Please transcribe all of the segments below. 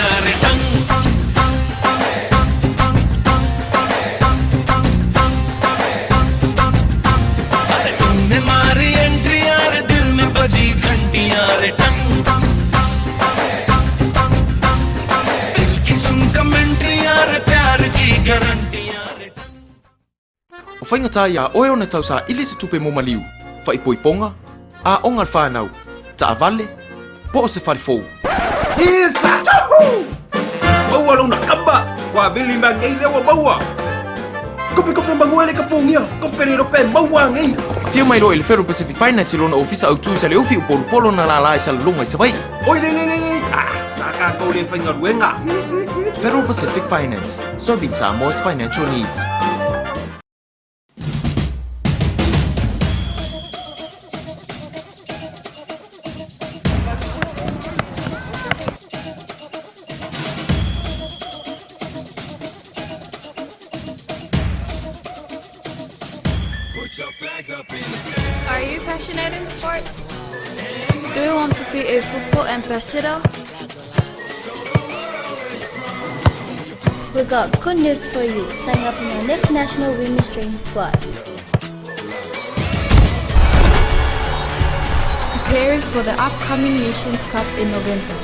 यारे टंग अरे तुमने मारी एंट्री यार दिल में बजी घंटी यारे टंग दिल की सुन कमेंट्री यार प्यार की गारंटी यारे टंग O whaingata ia oe ona tausa ili se tupe mo maliu. Whaipoiponga, a ongar whanau, ta avale, po o se whalifou. Isa! Bawa lang nakaba! Wabili magay lewa bawa! Kopi-kopi ang banguele ka pong niya! Komperiro pe, bawa ngay! Fio mai ro ele Federal Pacific Finance lona ofisa au tu sa le ufi upolo polo na la la sa lunga sa vai. Oy, le! Ah, saka kau le whaingaruenga! Federal Pacific Finance, serving Samoa's financial needs. Are you passionate in sports? Do you want to be a football ambassador? We got good news for you. Sign up in our next National Women's Training Squad. Preparing for the upcoming Nations Cup in November.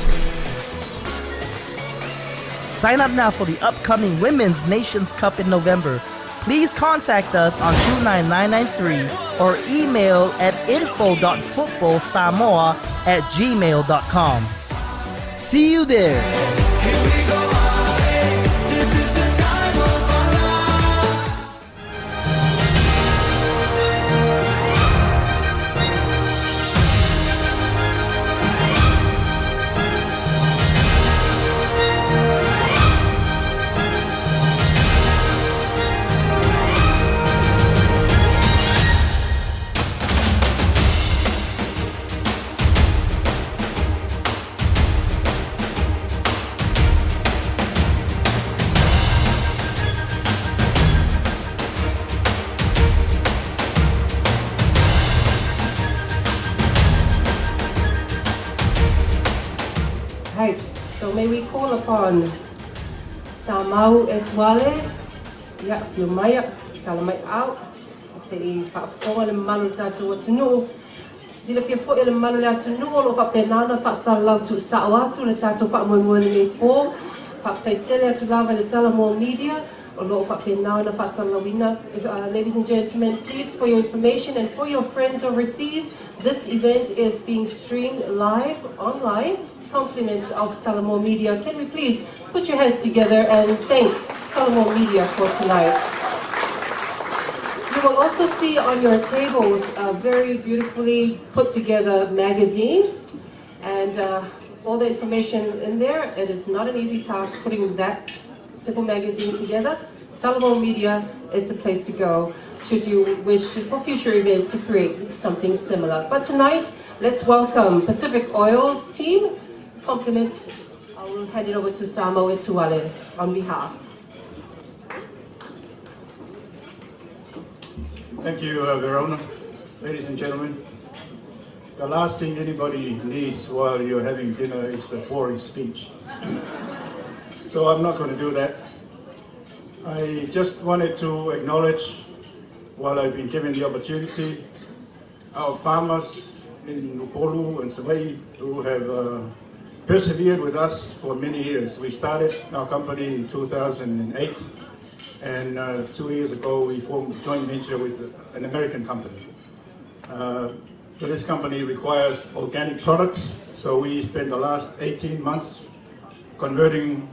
Sign up now for the upcoming Women's Nations Cup in November. Please contact us on 29993 or email at info.footballsamoa@gmail.com. See you there! Right, so may we call upon Samau Etuale, ya Flumaya, Salamai out, say for the Manu Tatu to know. Still, if you're for the Manu to know, of a penana, fat salau to Sawatu, the Tatu Fat Moon, Paul, Fat Tele to Lava, the Talamo Media, or Lord Fat Penana, Fat Salawina. Ladies and gentlemen, please, for your information and for your friends overseas, this event is being streamed live online. Compliments of Talamo Media. Can we please put your hands together and thank Talamo Media for tonight. You will also see on your tables a very beautifully put together magazine and all the information in there. It is not an easy task putting that simple magazine together. Talamo Media is the place to go should you wish for future events to create something similar. But tonight, let's welcome Pacific Oil's team. Compliments. I will hand it over to Samo Etuale on behalf. Thank you, Verona. Ladies and gentlemen, the last thing anybody needs while you're having dinner is a boring speech. So I'm not going to do that. I just wanted to acknowledge, while I've been given the opportunity, our farmers in Upolu and Savai who have persevered with us for many years. We started our company in 2008, and 2 years ago we formed a joint venture with an American company. So this company requires organic products, so we spent the last 18 months converting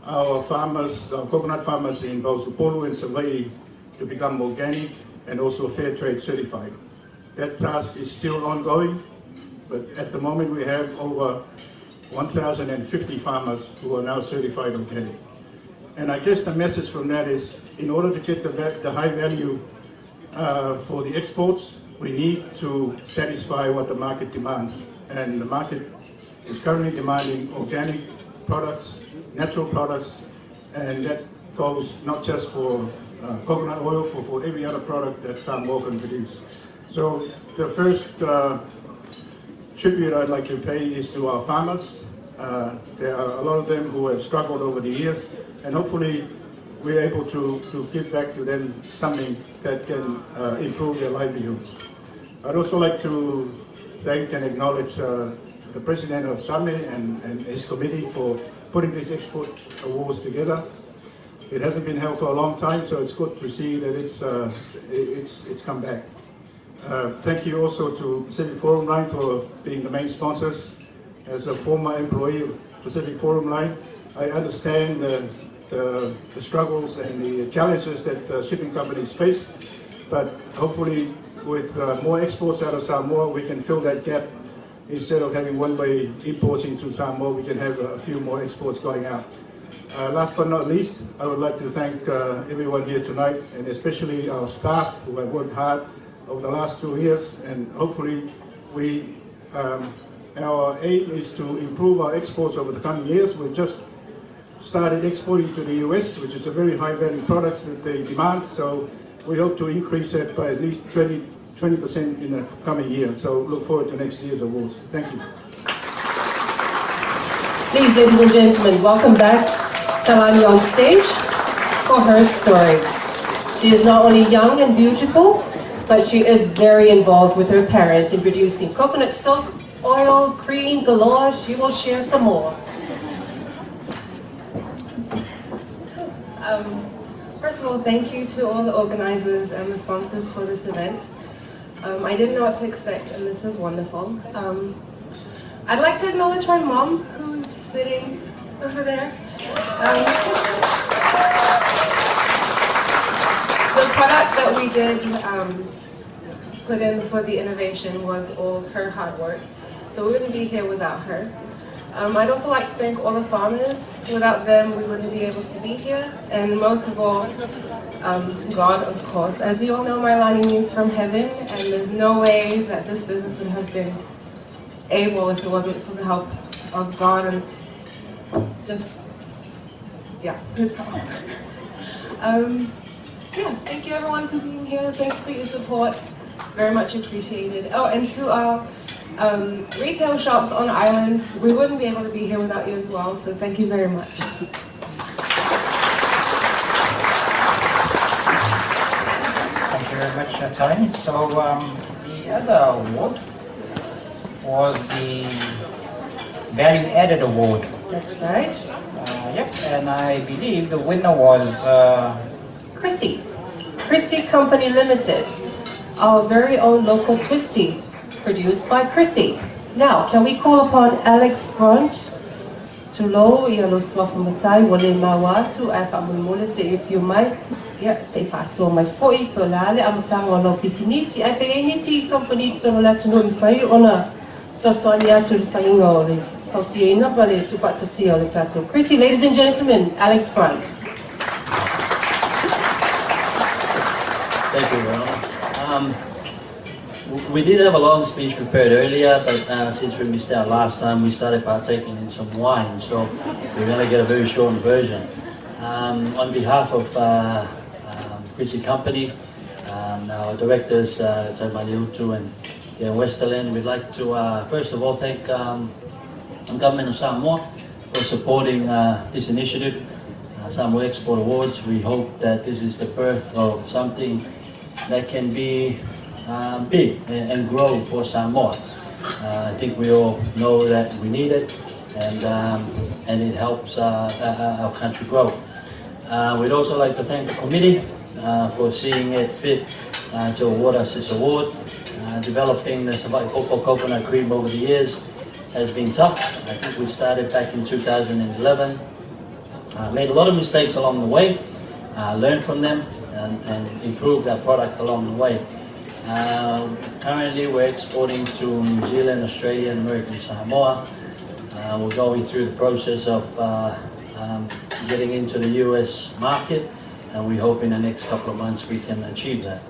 our farmers, our coconut farmers in both Upolu and Savai to become organic and also fair trade certified. That task is still ongoing, but at the moment we have over 1,050 farmers who are now certified organic. And I guess the message from that is, in order to get the high value for the exports, we need to satisfy what the market demands. And the market is currently demanding organic products, natural products, and that goes not just for coconut oil, for every other product that Samoa can produce. So the first tribute I'd like to pay is to our farmers. There are a lot of them who have struggled over the years, and hopefully we're able to give back to them something that can improve their livelihoods. I'd also like to thank and acknowledge the President of SAME and his committee for putting these export awards together. It hasn't been held for a long time, so it's good to see that it's come back. Thank you also to Pacific Forum Line for being the main sponsors. As a former employee of Pacific Forum Line, I understand the struggles and the challenges that shipping companies face, but hopefully with more exports out of Samoa, we can fill that gap. Instead of having one-way imports into Samoa, we can have a few more exports going out. Last but not least, I would like to thank everyone here tonight, and especially our staff who have worked hard over the last 2 years, and hopefully our aim is to improve our exports over the coming years. We've just started exporting to the US, which is a very high value product that they demand, so we hope to increase that by at least 20% in the coming year. So look forward to next year's awards. Thank you. Please, ladies and gentlemen, welcome back Talani on stage for her story. She is not only young and beautiful, but she is very involved with her parents in producing coconut silk, oil, cream, galore. She will share some more. First of all, thank you to all the organizers and the sponsors for this event. I didn't know what to expect, and this is wonderful. I'd like to acknowledge my mom, who's sitting over there. The product that we did put in for the innovation was all her hard work, so we wouldn't be here without her. I'd also like to thank all the farmers. Without them, we wouldn't be able to be here. And most of all, God, of course. As you all know, Mailani means from heaven, and there's no way that this business would have been able if it wasn't for the help of God and just, yeah, His help. Yeah, thank you everyone for being here. Thank you for your support. Very much appreciated. Oh, and to our retail shops on the island, we wouldn't be able to be here without you as well, so thank you very much. Thank you very much, Tony. So the other award was the Value Added Award. That's right. Yep, and I believe the winner was Chrissy Company Limited, our very own local twisty, produced by Chrissy. Now, can we call upon Alex Brunt to lo ia lo swafamatai wale mawatu ai whamulmule se if you might. Yeah, se faso mai foi pelale amatanga lo pisinisi ai pe nisi company tono la tunu I fai ona so sonia to faingo le pausiena pale tu patasio le tato. Chrissy, ladies and gentlemen, Alex Brunt. Thank you, Ronald. We did have a long speech prepared earlier, but since we missed out last time, we started partaking in some wine, so we're going to get a very short version. On behalf of Chrissy Company, our directors, Tai Maliutu and Dan Westerland, we'd like to first of all thank the Government of Samoa for supporting this initiative, Samoa Export Awards. We hope that this is the birth of something that can be big and grow for Samoa. I think we all know that we need it, and it helps our country grow. We'd also like to thank the committee for seeing it fit to award us this award. Developing the Savai Cocoa coconut cream over the years has been tough. I think we started back in 2011. Made a lot of mistakes along the way, learned from them, and improved our product along the way. Currently we're exporting to New Zealand, Australia and American Samoa. We're going through the process of getting into the US market, and we hope in the next couple of months we can achieve that.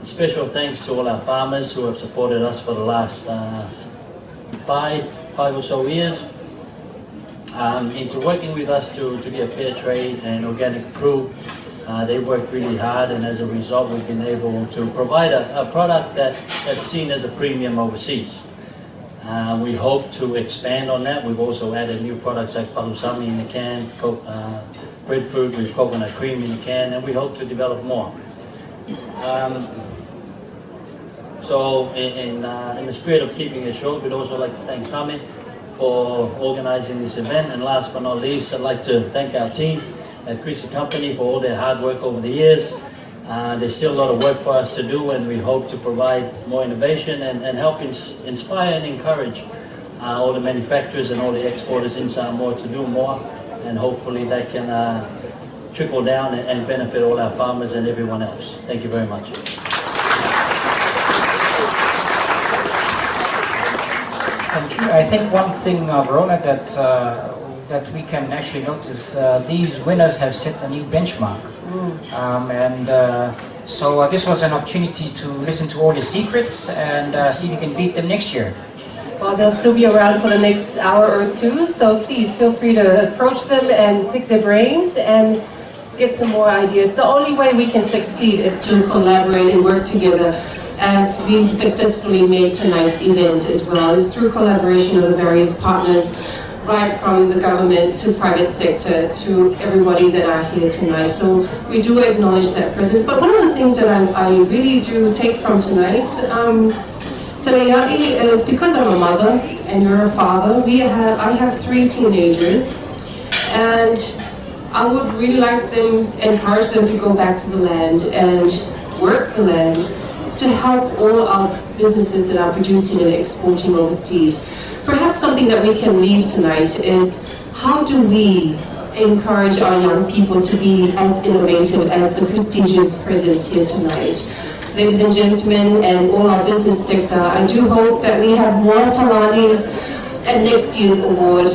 Special thanks to all our farmers who have supported us for the last five or so years into working with us to be a fair trade and organic approved. They worked really hard, and as a result we've been able to provide a product that's seen as a premium overseas. We hope to expand on that. We've also added new products like palusami in the can, breadfruit with coconut cream in the can, and we hope to develop more. So in the spirit of keeping it short, we'd also like to thank Sami for organizing this event. And last but not least, I'd like to thank our team at Chrissy Company for all their hard work over the years. There's still a lot of work for us to do, and we hope to provide more innovation and help inspire and encourage all the manufacturers and all the exporters in Samoa to do more, and hopefully that can trickle down and benefit all our farmers and everyone else. Thank you very much. Thank you. I think one thing, Verona, that we can actually notice, these winners have set a new benchmark. So this was an opportunity to listen to all the secrets and see if we can beat them next year. Well, they'll still be around for the next hour or two, so please feel free to approach them and pick their brains and get some more ideas. The only way we can succeed is to collaborate and work together, as we successfully made tonight's event as well, is through collaboration of the various partners, right from the government to private sector to everybody that are here tonight. So we do acknowledge that presence. But one of the things that I really do take from tonight, Talayaki, is because I'm a mother and you're a father, I have 3 teenagers, and I would really encourage them to go back to the land and work the land to help all our businesses that are producing and exporting overseas. Perhaps something that we can leave tonight is, how do we encourage our young people to be as innovative as the prestigious presence here tonight? Ladies and gentlemen, and all our business sector, I do hope that we have more Talanis at next year's award,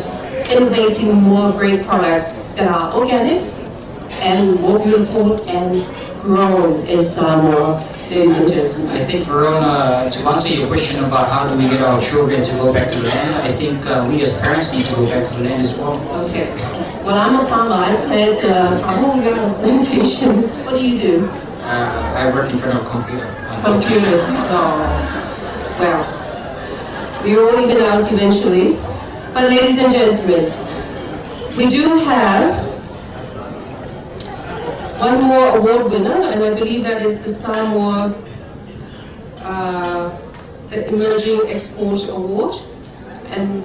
innovating more great products that are organic and more beautiful and grown in Samoa. Ladies and gentlemen. I think, Verona, to answer your question about how do we get our children to go back to the land, I think we as parents need to go back to the land as well. Okay. Well, I'm a farmer. I plant a whole plantation. What do you do? I work in front of a computer. Computers. Oh. Well, we all even out eventually. But ladies and gentlemen, we do have one more award winner, and I believe that is the Samoa the Emerging Export Award. And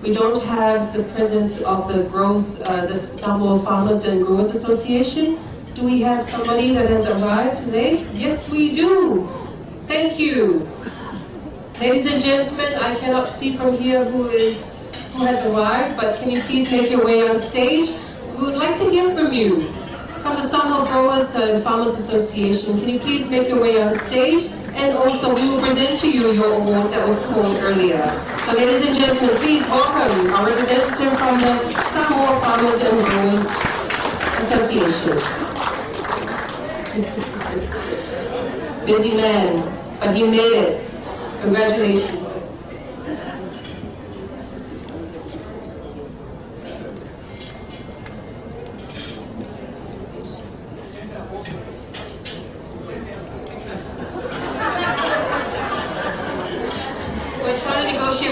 we don't have the presence of the the Samoa Farmers and Growers Association. Do we have somebody that has arrived today? Yes, we do. Thank you. Ladies and gentlemen, I cannot see from here who has arrived, but can you please make your way on stage? We would like to hear from you. From the Samoa Growers and Farmers Association, can you please make your way on stage? And also, we will present to you your award that was called earlier. So ladies and gentlemen, please welcome our representative from the Samoa Farmers and Growers Association. Busy man, but he made it. Congratulations.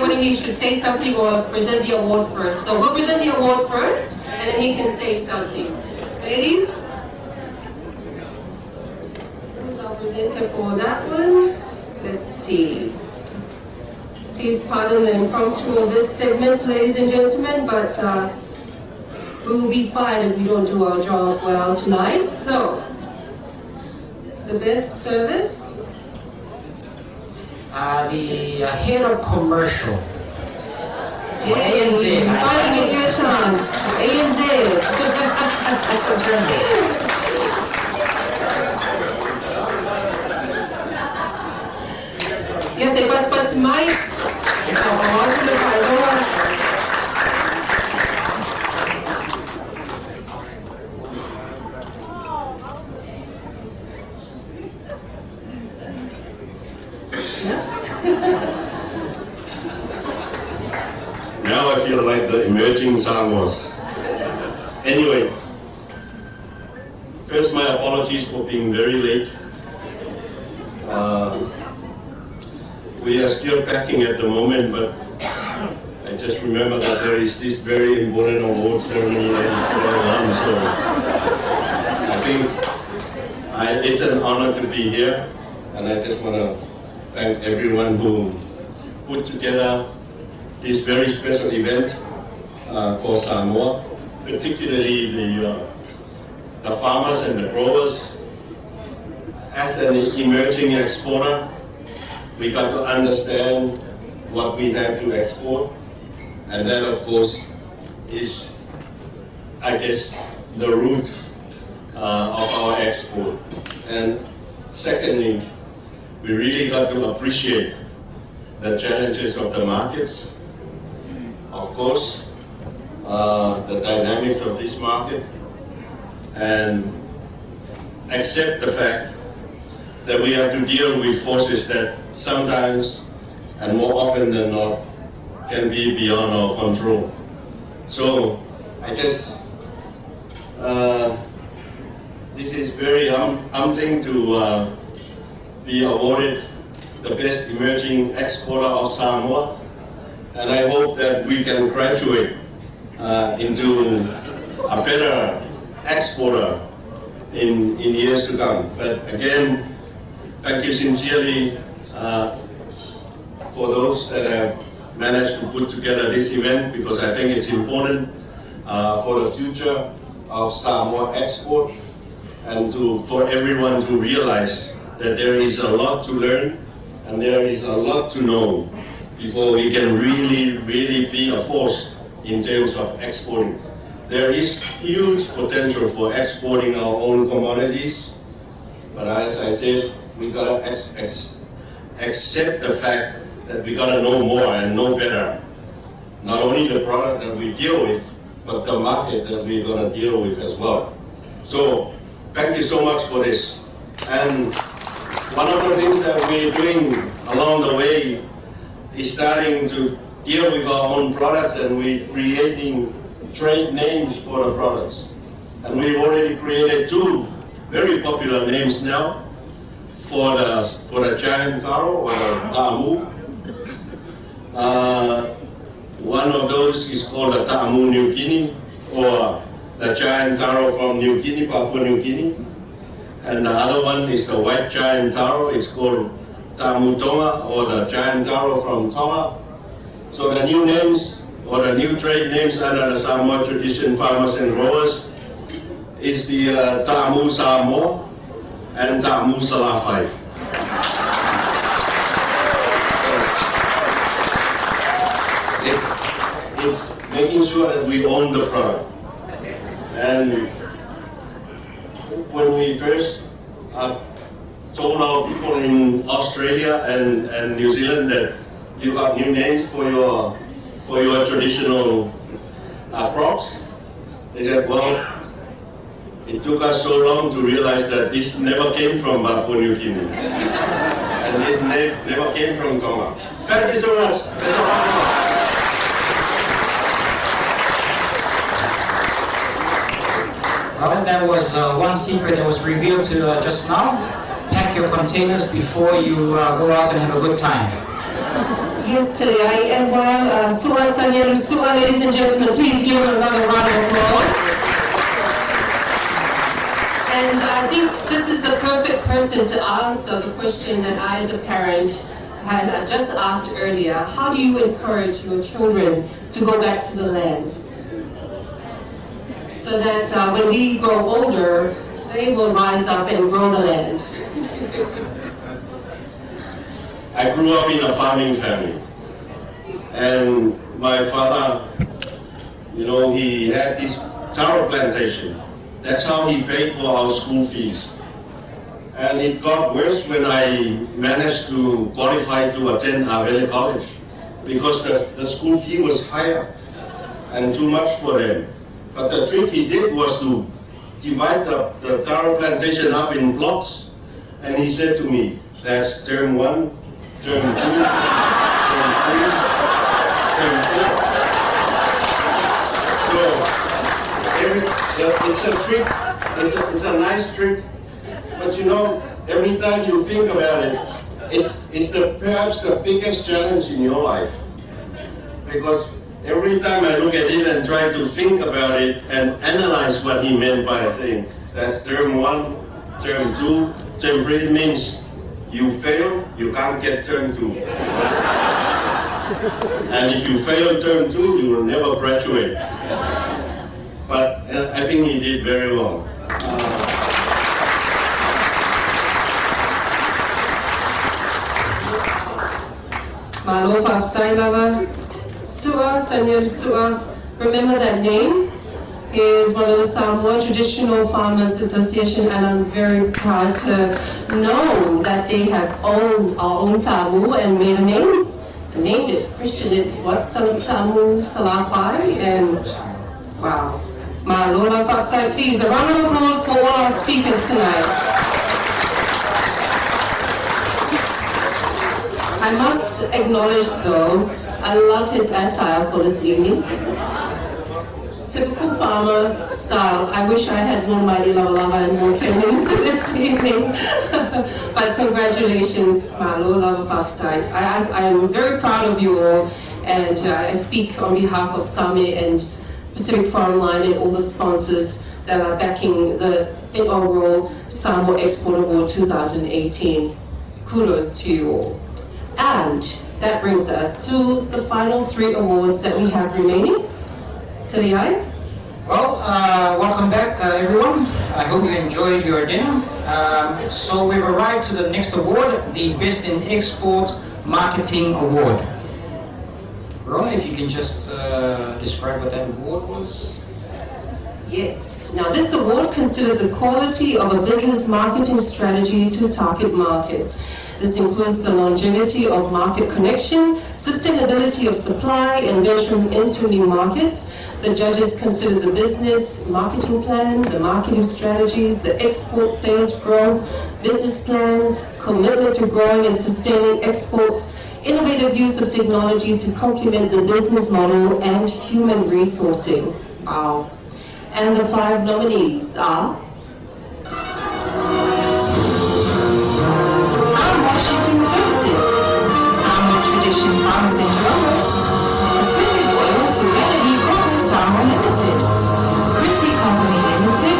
Whether he should say something or present the award first. So we'll present the award first, and then he can say something. Ladies? Who's our presenter for that one? Let's see. Please pardon the impromptu of this segment, ladies and gentlemen, but we will be fine if we don't do our job well tonight. So, the best service? The head of commercial. For ANZ. Finally, give you a chance. ANZ. That's the term. Yes, but Mike. Now I feel like the emerging Samoas. Anyway, first my apologies for being very late. We are still packing at the moment, but I just remember that there is this very important award ceremony that is going on, so I think it's an honor to be here, and I just want to thank everyone who put together this very special event for Samoa, particularly the farmers and the growers. As an emerging exporter, we got to understand what we have to export, and that of course is, I guess, the root of our export. And secondly, we really got to appreciate the challenges of the markets, of course, the dynamics of this market, and accept the fact that we have to deal with forces that sometimes, and more often than not, can be beyond our control. So, I guess this is very humbling to be awarded the best emerging exporter of Samoa, and I hope that we can graduate into a better exporter in years to come. But again, thank you sincerely for those that have managed to put together this event, because I think it's important for the future of Samoa export, and for everyone to realize that there is a lot to learn and there is a lot to know before we can really be a force in terms of exporting. There is huge potential for exporting our own commodities, but as I said, we gotta accept the fact that we gotta know more and know better. Not only the product that we deal with, but the market that we're gonna deal with as well. So, thank you so much for this. And one of the things that we're doing along the way is starting to deal with our own products, and we're creating trade names for the products. And we've already created 2 very popular names now for the giant taro, or the ta'amu. One of those is called the Ta'amu New Guinea, or the giant taro from New Guinea, Papua New Guinea. And the other one is the white giant taro. It's called Ta'amu Tonga, or the giant taro from Tonga. So the new names, or the new trade names under the Samoa Tradition Farmers and Growers, is the Ta'amu Samoa and Ta'amu Salafai. It's making sure that we own the product. And when we first told our people in Australia and New Zealand that you got new names for your traditional crops, they said, well, it took us so long to realize that this never came from Papua New Guinea. And this never came from Tonga. Thank you so much. Well, that was one secret that was revealed to just now. Pack your containers before you go out and have a good time. Yes, today, and while Suan Tanya Lusua, ladies and gentlemen, please give her another round of applause. And I think this is the perfect person to answer the question that I, as a parent, had just asked earlier. How do you encourage your children to go back to the land, so that when we grow older, they will rise up and grow the land? I grew up in a farming family, and my father, he had this taro plantation. That's how he paid for our school fees. And it got worse when I managed to qualify to attend Avele College, because the school fee was higher and too much for them. But the trick he did was to divide the taro plantation up in plots, and he said to me, that's term 1, term 2, term 3, term 4. So it's a trick, it's a nice trick, but every time you think about it, it's perhaps the biggest challenge in your life, because every time I look at it and try to think about it and analyze what he meant by saying that's term 1, term 2, term 3, it means you fail, you can't get term 2. And if you fail term 2, you will never graduate. But I think he did very well. Malo Faftai Lava, Sua, Tanyar Sua. Remember that name? He is one of the Samoa Traditional Farmers Association, and I'm very proud to know that they have owned our own tamu and made a name. And named it, Christian it, what, Tamu Salafai, and wow. Malo Faftai, please, a round of applause for all our speakers tonight. I must acknowledge, though, I loved his attire for this evening. Typical farmer style. I wish I had worn my ilabalava and more came into this evening. But congratulations, Malo Lava Faftai. I am very proud of you all, and I speak on behalf of SAME and Pacific Farm Line and all the sponsors that are backing the inaugural Samoa Export Award 2018. Kudos to you all. And that brings us to the final 3 awards that we have remaining. Taliai? Well, welcome back everyone. I hope you enjoyed your dinner. So we've arrived to the next award, the Best in Export Marketing Award. Rona, if you can just describe what that award was. Yes. Now this award considered the quality of a business marketing strategy to target markets. This includes the longevity of market connection, sustainability of supply, and venturing into new markets. The judges considered the business marketing plan, the marketing strategies, the export sales growth, business plan, commitment to growing and sustaining exports, innovative use of technology to complement the business model, and human resourcing. Wow. And the 5 nominees are Samoa Shipping Services, Samoa Tradition Farmers and Growers, Pacific Oil Serenity Cocoa Samoa Limited, Chrissy Company Limited,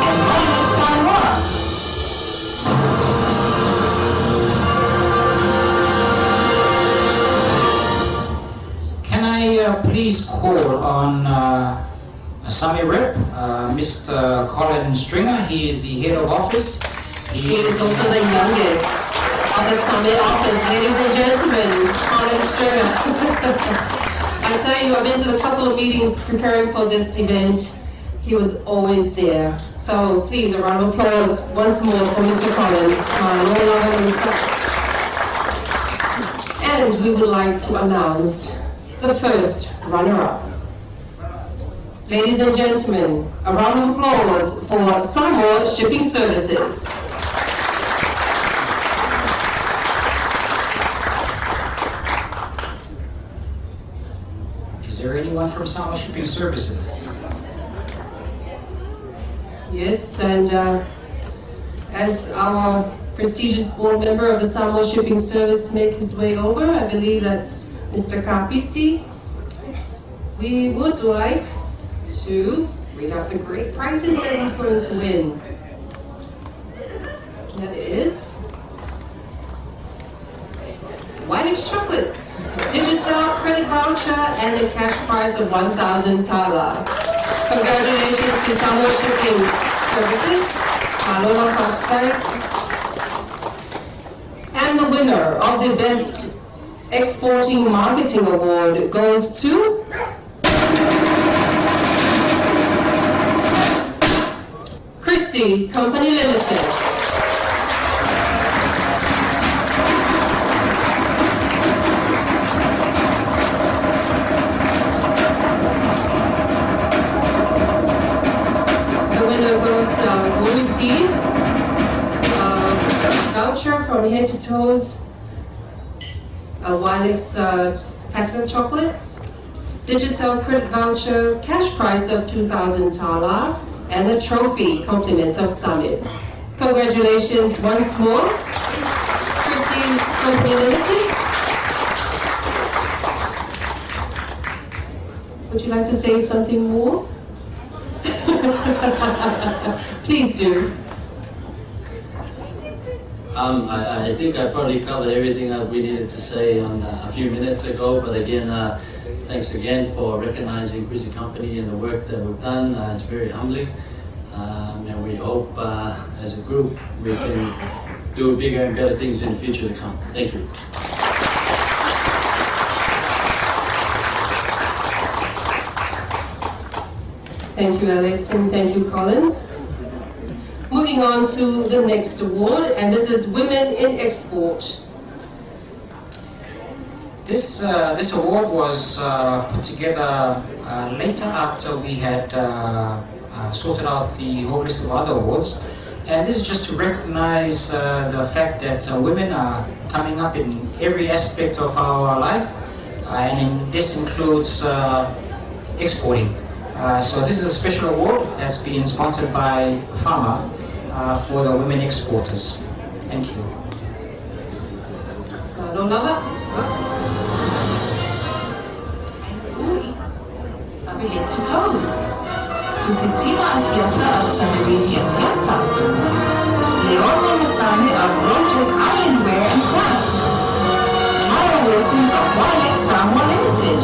and Mining Samoa. Can I please call on SAME rep, Mr. Colin Stringer. He is the head of office. He is also the youngest of the SAME office, ladies and gentlemen, Colin Stringer. I tell you, I've been to a couple of meetings preparing for this event. He was always there. So please, a round of applause once more for Mr. Collins. And we would like to announce the first runner-up. Ladies and gentlemen, a round of applause for Samoa Shipping Services. Is there anyone from Samoa Shipping Services? Yes, and as our prestigious board member of the Samoa Shipping Service make his way over, I believe that's Mr. Kapisi. We would like to read out the great prizes that he's going to win. That is Whitex Chocolates, Digicel credit voucher, and a cash prize of 1,000 tala. Congratulations to Samoa Shipping Services. Aloha Faftai. And the winner of the Best Exporting Marketing Award goes to Christie Company Limited. The winner will receive a voucher from Head to Toes, a Whitex packet of chocolates, Digicel credit voucher, cash prize of 2,000 tala, and a trophy, compliments of Summit. Congratulations once more, Christie Company Limited. would you like to say something more? Please do. I think I probably covered everything that we needed to say on a few minutes ago, but again, thanks again for recognizing Chrissy Company and the work that we've done. It's very humbling, and we hope as a group we can do bigger and better things in the future to come. Thank you. Thank you, Alex, and thank you, Collins. Moving on to the next award, and this is Women in Export. This award was put together later after we had sorted out the whole list of other awards. And this is just to recognize the fact that women are coming up in every aspect of our life, and this includes exporting. So this is a special award that's been sponsored by Pharma for the women exporters. Thank you. Head to toes. Susitila Asiata of Saharini Asiata. Leona Masami of Rogers Ironware and Craft. Kyle Wilson of Wyatt Samoa Limited.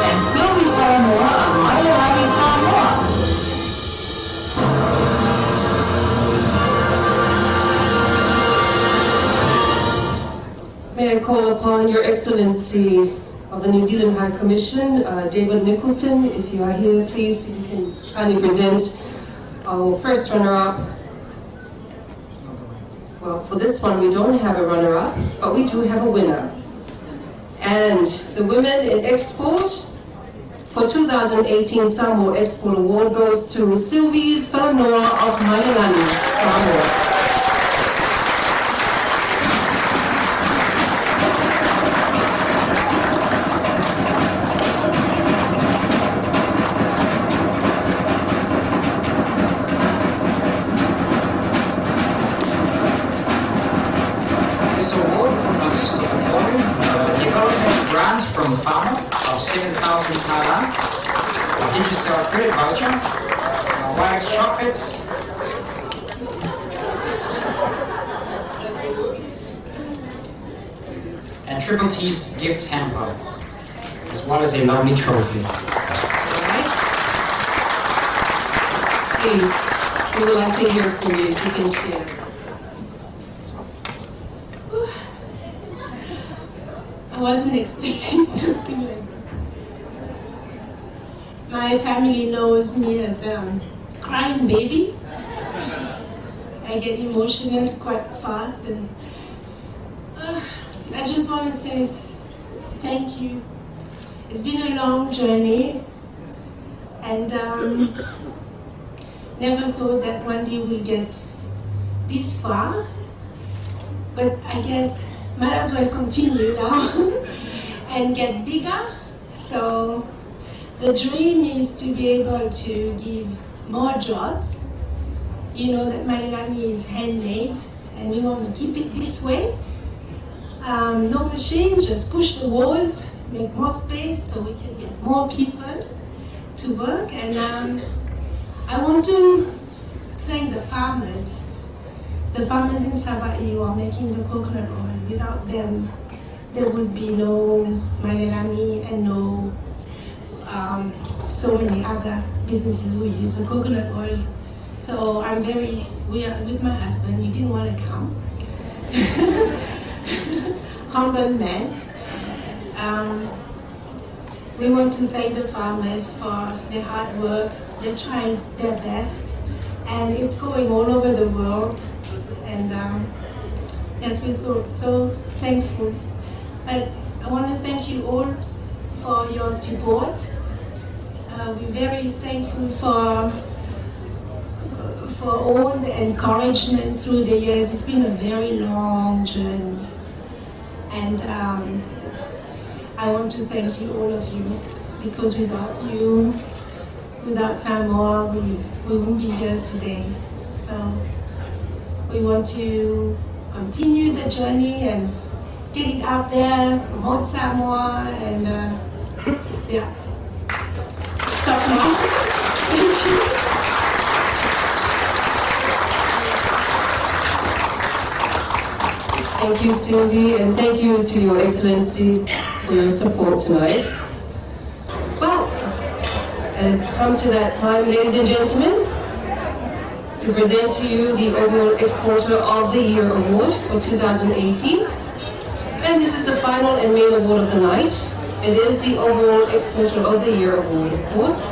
And Sylvie Samoa of Mailani Samoa. May I call upon Your Excellency of the New Zealand High Commission, David Nicholson. If you are here, please, you can kindly present our first runner-up. Well, for this one, we don't have a runner-up, but we do have a winner. And the Women in Export for 2018 Samoa Export Award goes to Sylvie Sanoa of Mailani, Samoa. From Pharma of 7,000 Thailand, a digital credit voucher, Wax chocolates, and Triple T's gift hamper, as well as a lovely trophy. Please, we would like to hear from you. You can share. I wasn't expecting something like that. My family knows me as a crying baby. I get emotional quite fast, and I just want to say thank you. It's been a long journey, and never thought that one day we'll get this far, but I guess might as well continue now and get bigger. So the dream is to be able to give more jobs. You know that Mailani is handmade, and we want to keep it this way. No machine, just push the walls, make more space so we can get more people to work. And I want to thank the farmers. The farmers in Savai'i who are making the coconut oil. Without them, there would be no Mailani and no so many other businesses who use the coconut oil. So we are with my husband, he didn't want to come. Humble man. We want to thank the farmers for their hard work. They're trying their best, and it's going all over the world. And yes, we feel so thankful. But I want to thank you all for your support. We're very thankful for all the encouragement through the years. It's been a very long journey. And I want to thank you, all of you, because without you, without Samoa, we wouldn't be here today. So we want to continue the journey and get it out there, promote Samoa, and yeah. Thank you, Sylvie, and thank you to Your Excellency for your support tonight. Well, it has come to that time, ladies and gentlemen, to present to you the Overall Exporter of the Year Award for 2018. And this is the final and main award of the night. It is the Overall Exporter of the Year Award, of course.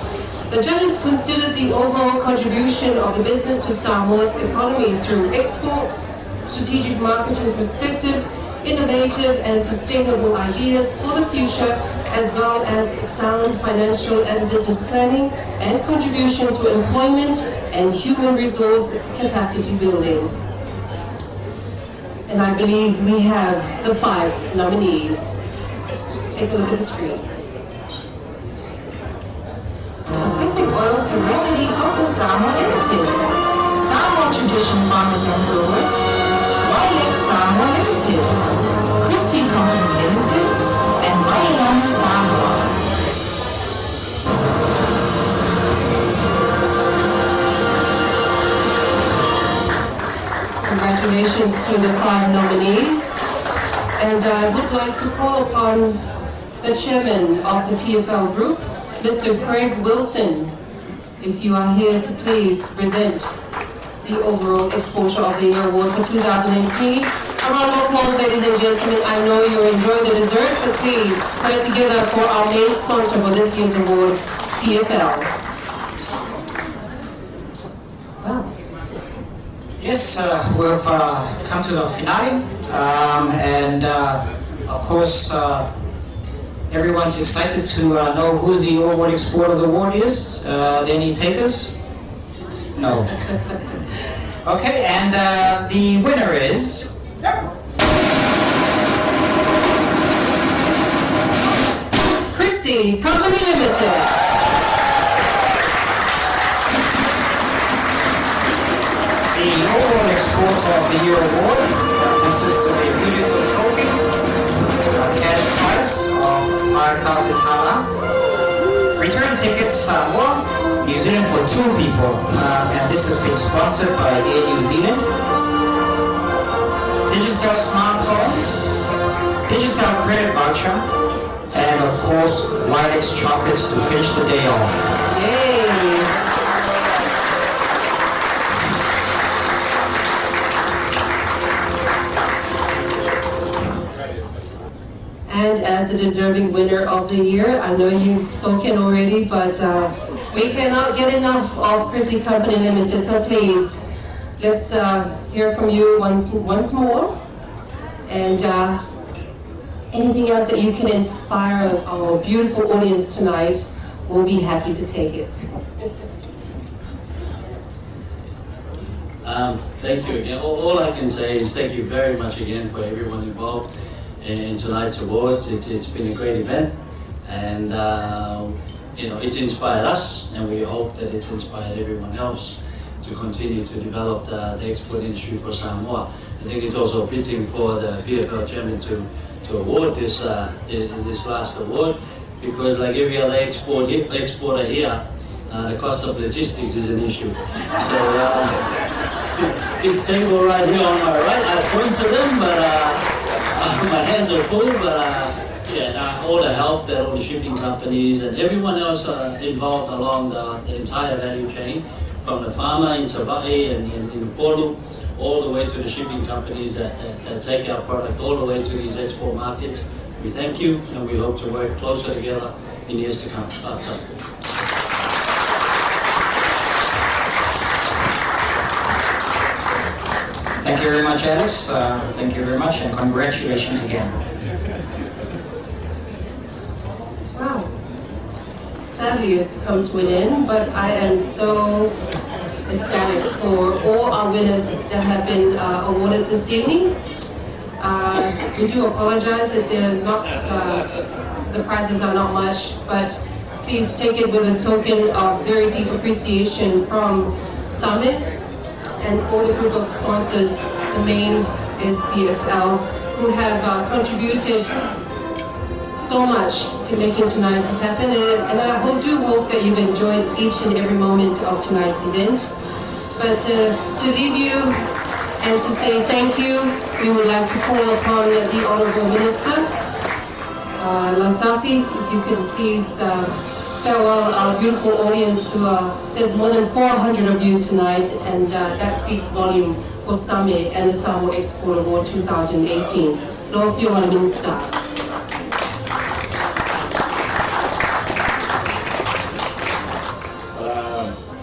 The judges considered the overall contribution of the business to Samoa's economy through exports, strategic marketing perspective, innovative and sustainable ideas for the future, as well as sound financial and business planning and contribution to employment and human resource capacity building. And I believe we have the 5 nominees. Take a look at the screen. Pacific Oil Serenity Cocoa Samoa Limited, Samoa Tradition Farmers and Brewers, Wailex Samoa Limited, Christie Company Limited, and Wailana Samoa. Congratulations to the 5 nominees. And I would like to call upon the chairman of the PFL Group, Mr. Craig Wilson, if you are here to please present the Overall Exporter of the Year Award for 2018. A round of applause, ladies and gentlemen. I know you enjoy the dessert, but please put it together for our main sponsor for this year's award, PFL. Wow. Yes, we've come to the finale, and of course, everyone's excited to know who the Overall Exporter of the Award is. Any takers? No. Okay, and the winner is... Christie Company Limited. The Overall Exporter of the Year Award consists of a beautiful trophy, a cash prize of 5,000 tala, return tickets Samoa, New Zealand for 2 people, and this has been sponsored by Air New Zealand, Digicel smartphone, Digicel credit voucher, and of course Wilex chocolates to finish the day off. Yay! And as the deserving winner of the year, I know you've spoken already, but we cannot get enough of Christie Company Limited, so please, let's hear from you once more. And anything else that you can inspire our beautiful audience tonight, we'll be happy to take it. Thank you again. All I can say is thank you very much again for everyone involved in tonight's award. It's been a great event, and it's inspired us, and we hope that it's inspired everyone else to continue to develop the export industry for Samoa. I think it's also fitting for the PFL chairman to award this last award, because like every other exporter here, the cost of logistics is an issue. So this table right here on my right, I point to them, but my hands are full, but all the help that all the shipping companies and everyone else involved along the entire value chain, from the farmer in Tava'i and in Polu, all the way to the shipping companies that take our product all the way to these export markets. We thank you, and we hope to work closer together in years to come after. Thank you very much, Alex. Thank you very much, and congratulations again. Wow. Sadly, it's come to an end, but I am so ecstatic for all our winners that have been awarded this evening. We do apologize that they're not, the prizes are not much, but please take it with a token of very deep appreciation from Summit and all the group of sponsors. The main is PFL, who have contributed so much to making tonight happen, and I do hope that you've enjoyed each and every moment of tonight's event. But to leave you And to say thank you, we would like to call upon the Honourable Minister, Lantafi, if you could please farewell our beautiful audience who there's more than 400 of you tonight, and that speaks volume for SAME and the Samoa Export Award 2018. Lord Fiona Minister.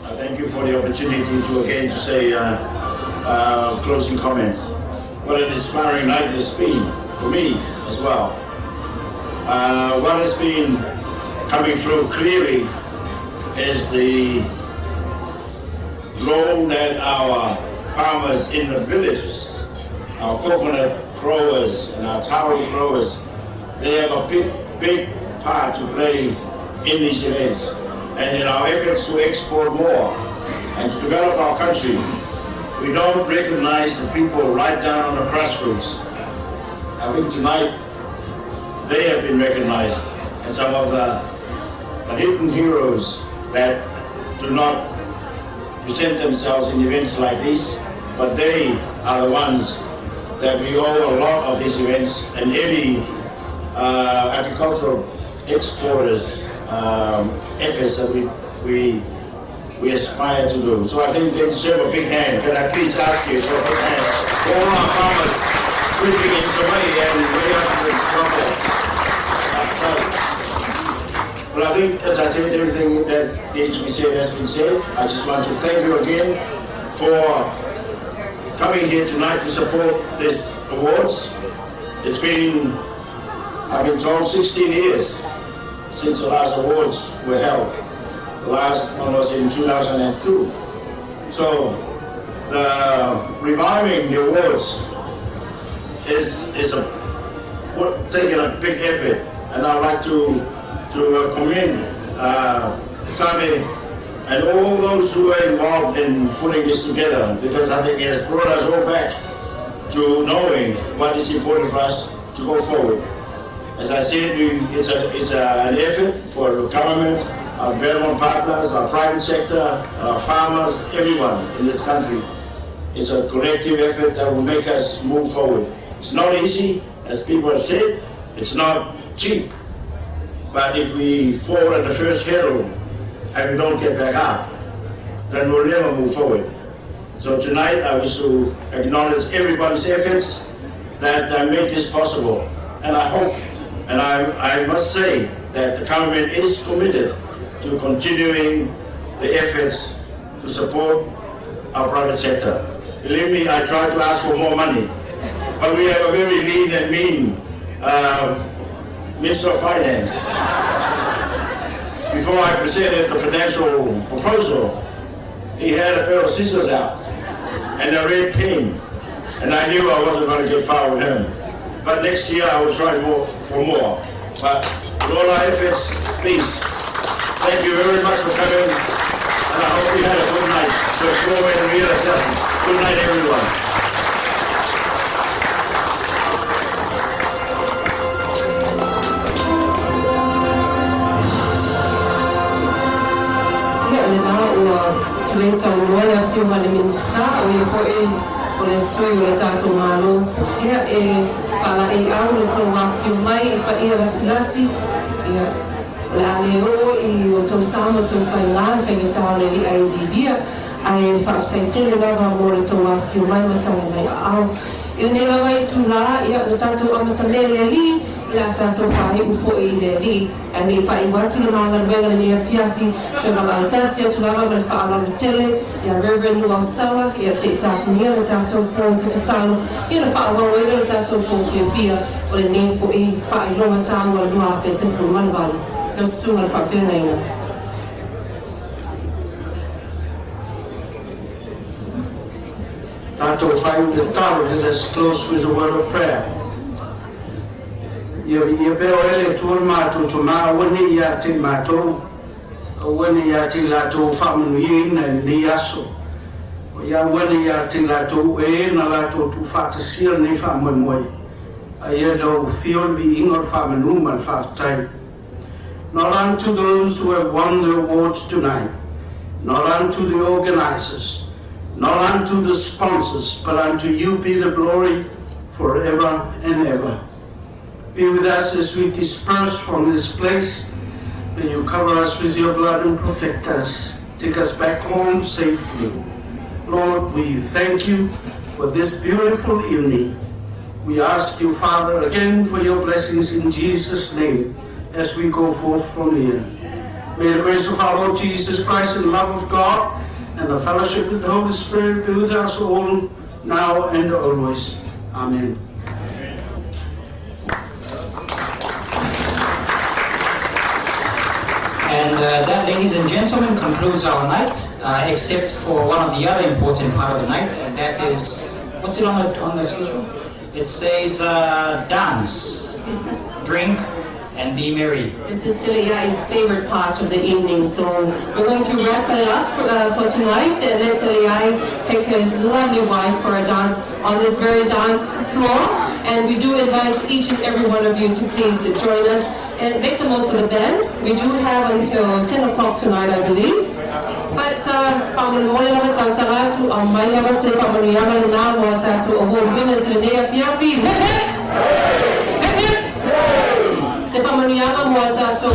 I thank you for the opportunity to say closing comments. What an inspiring night it has been for me as well. What has been coming through clearly is the role that our farmers in the villages, our coconut growers and our taro growers, they have a big part to play in these events. And in our efforts to export more and to develop our country, we don't recognize the people right down on the grassroots. I think tonight they have been recognized as some of the hidden heroes that do not present themselves in events like this, but they are the ones that we owe a lot of these events and any agricultural exporters efforts that we aspire to do. So I think they deserve a big hand. Can I please ask you for a big hand for all our farmers sleeping in Somalia and way up in the complex. But I think, as I said, everything that needs to be said has been said. I just want to thank you again for coming here tonight to support this awards. It's been, I've been told, 16 years since the last awards were held. The last one was in 2002. So the reviving the awards is taking a big effort, and I'd like to commend Sami and all those who were involved in putting this together, because I think it has brought us all back to knowing what is important for us to go forward. As I said, it's an effort for the government, our development partners, our private sector, our farmers, everyone in this country. It's a collective effort that will make us move forward. It's not easy, as people have said. It's not cheap. But if we fall at the first hurdle and we don't get back up, then we'll never move forward. So tonight I wish to acknowledge everybody's efforts that made this possible. And I hope, and I must say, that the government is committed to continuing the efforts to support our private sector. Believe me, I try to ask for more money, but we have a very lean and mean Minister of Finance. Before I presented the financial proposal, he had a pair of scissors out and a red pen, and I knew I wasn't going to get far with him. But next year I will try for more. But with all our efforts, please, thank you very much for coming, and I hope you had a good night. So good night, everyone. Tule saunola fiu wale minista o ye ko e o le soi o le tato malo ia e pala e au le tau wa fiu mai pa ia lasilasi ia le ale o i o tau sama tau whai la whenga tau le li ai vivia ai whaftai tele lava mo le tau wa fiu mai matanga mai au i ne lawa i tu la ia le tato amata le li la tato whai ufo i le li and if I want to learn whether near Fiafi, Chavalantasia, to learn about Falatele, ya Reverend Luasawa, ya Sita, near the Tato, Pose to Town, in the Fawa, whether the Tato, Pofia, or the name for a Fai Loma Town or Lua Face from Manval, no sooner for Finland. Tato find the tower is as close with the word of prayer. Ia pero ele tuol mātou to mā wani ia te mātou, wani ia te lātou whamunuhi na ni aso. Ia wani ia te lātou e na lātou tu whātasia ni whamuanui. Ia do fiol vi ingor whamanu man whātai. Not unto those who have won the awards tonight, not unto the organizers, not unto the sponsors, but unto you be the glory forever and ever. Be with us as we disperse from this place. May you cover us with your blood and protect us. Take us back home safely. Lord, we thank you for this beautiful evening. We ask you, Father, again for your blessings in Jesus' name as we go forth from here. May the grace of our Lord Jesus Christ and the love of God and the fellowship of the Holy Spirit be with us all now and always. Amen. And that, ladies and gentlemen, concludes our night, except for one of the other important part of the night, and that is, what's it on the schedule? It says dance, drink, and be merry. This is Taliai's favorite part of the evening, so we're going to wrap it up for tonight and let Taliai take his lovely wife for a dance on this very dance floor. And we do invite each and every one of you to please join us and make the most of the band. We do have until 10 o'clock tonight, I believe. But pamunwale naman tayo sa ratu ang may naman sa pamunyaman na mga tato award winners na Nea Fiafi. Hip hip! Hip hip! Sa pamunyaman mga tato.